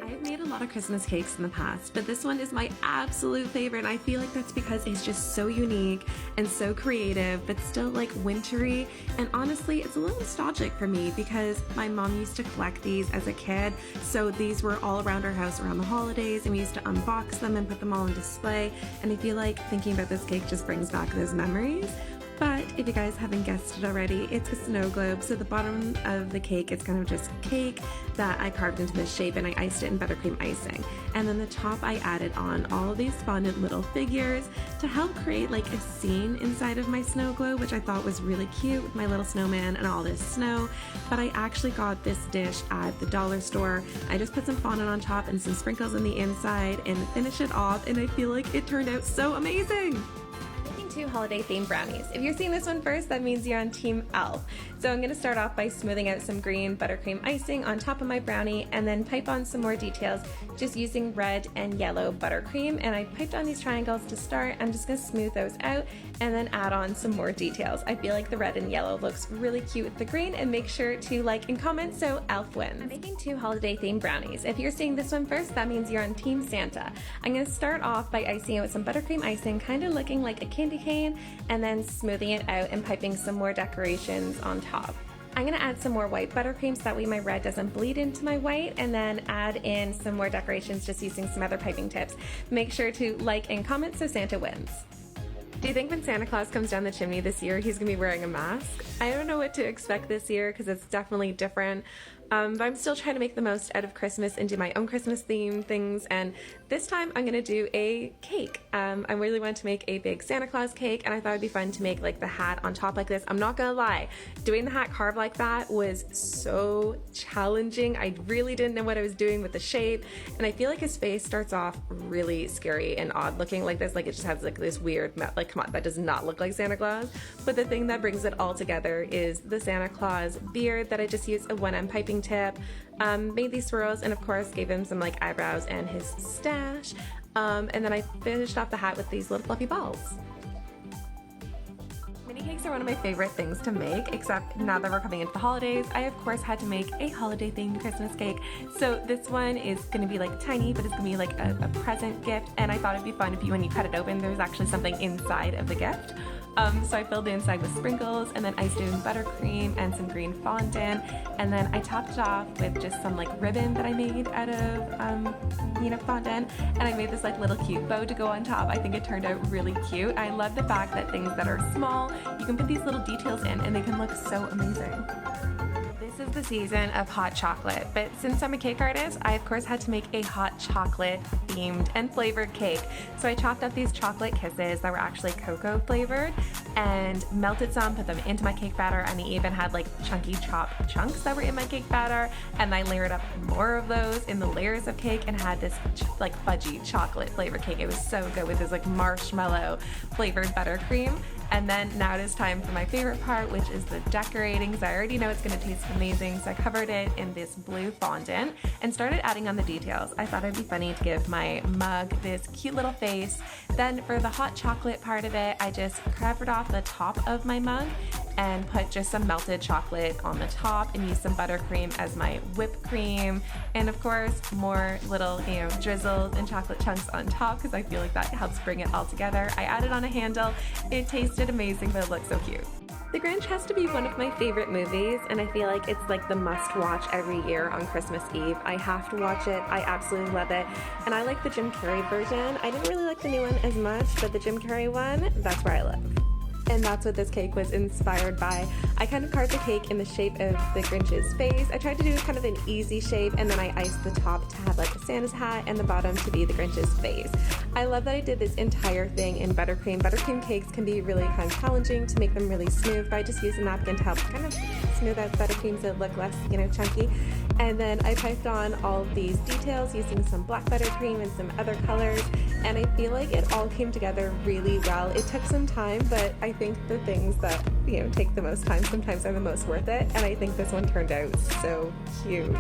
I've made a lot of Christmas cakes in the past, but this one is my absolute favorite, and I feel like that's because it's just so unique and so creative, but still like wintry. And honestly, it's a little nostalgic for me because my mom used to collect these as a kid, so these were all around our house around the holidays, and we used to unbox them and put them all on display, and I feel like thinking about this cake just brings back those memories. But if you guys haven't guessed it already, it's a snow globe. So the bottom of the cake is kind of just cake that I carved into this shape, and I iced it in buttercream icing. And then the top I added on all of these fondant little figures to help create like a scene inside of my snow globe, which I thought was really cute with my little snowman and all this snow. But I actually got this dish at the dollar store. I just put some fondant on top and some sprinkles on the inside and finish it off, and I feel like it turned out so amazing. Two holiday themed brownies. If you're seeing this one first, that means you're on Team Elf. So I'm going to start off by smoothing out some green buttercream icing on top of my brownie, and then pipe on some more details just using red and yellow buttercream. And I piped on these triangles to start. I'm just going to smooth those out and then add on some more details. I feel like the red and yellow looks really cute with the green, and make sure to like and comment so Elf wins. I'm making two holiday themed brownies. If you're seeing this one first, that means you're on Team Santa. I'm going to start off by icing it with some buttercream icing, kind of looking like a candy cane, and then smoothing it out and piping some more decorations on top. I'm going to add some more white buttercream so that way my red doesn't bleed into my white, and then add in some more decorations just using some other piping tips. Make sure to like and comment so Santa wins. Do you think when Santa Claus comes down the chimney this year, he's gonna be wearing a mask? I don't know what to expect this year because it's definitely different. But I'm still trying to make the most out of Christmas and do my own Christmas theme things, and this time I'm gonna do a cake. I really wanted to make a big Santa Claus cake, and I thought it'd be fun to make like the hat on top like this. I'm not gonna lie, doing the hat carved like that was so challenging. I really didn't know what I was doing with the shape, and I feel like his face starts off really scary and odd looking like this, like it just has like this weird, like come on, that does not look like Santa Claus. But the thing that brings it all together is the Santa Claus beard that I just used a 1M piping tip, made these swirls, and of course gave him some like eyebrows and his stash, and then I finished off the hat with these little fluffy balls. Mini cakes are one of my favorite things to make, except now that we're coming into the holidays, I of course had to make a holiday themed Christmas cake. So this one is going to be like tiny, but it's going to be like a present gift, and I thought it'd be fun if when you cut it open, there's actually something inside of the gift. So I filled the inside with sprinkles, and then iced it in buttercream and some green fondant, and then I topped it off with just some like ribbon that I made out of fondant, and I made this like little cute bow to go on top. I think it turned out really cute. I love the fact that things that are small, you can put these little details in and they can look so amazing. This is the season of hot chocolate, but since I'm a cake artist, I of course had to make a hot chocolate themed and flavored cake. So I chopped up these chocolate kisses that were actually cocoa flavored and melted some, put them into my cake batter, and I even had like chunky chopped chunks that were in my cake batter, and I layered up more of those in the layers of cake and had this like fudgy chocolate flavored cake. It was so good with this like marshmallow flavored buttercream. And then now it is time for my favorite part, which is the decorating, because I already know it's going to taste amazing. So I covered it in this blue fondant and started adding on the details. I thought it'd be funny to give my mug this cute little face. Then for the hot chocolate part of it, I just covered off the top of my mug and put just some melted chocolate on the top and used some buttercream as my whipped cream, and of course more little drizzles and chocolate chunks on top because I feel like that helps bring it all together. I added on a handle. It tasted amazing, but it looked so cute. The Grinch has to be one of my favorite movies, and I feel like it's like the must watch every year on Christmas Eve. I have to watch it. I absolutely love it, and I like the Jim Carrey version. I didn't really like the new one as much, but the Jim Carrey one, that's where I live. And that's what this cake was inspired by. I kind of carved the cake in the shape of the Grinch's face. I tried to do kind of an easy shape, and then I iced the top to have like a Santa's hat and the bottom to be the Grinch's face. I love that I did this entire thing in buttercream. Buttercream cakes can be really kind of challenging to make them really smooth, but I just used a napkin to help kind of smooth out buttercream so it looked less, chunky. And then I piped on all of these details using some black buttercream and some other colors, and I feel like it all came together really well. It took some time, but I think the things that take the most time sometimes are the most worth it, and I think this one turned out so cute.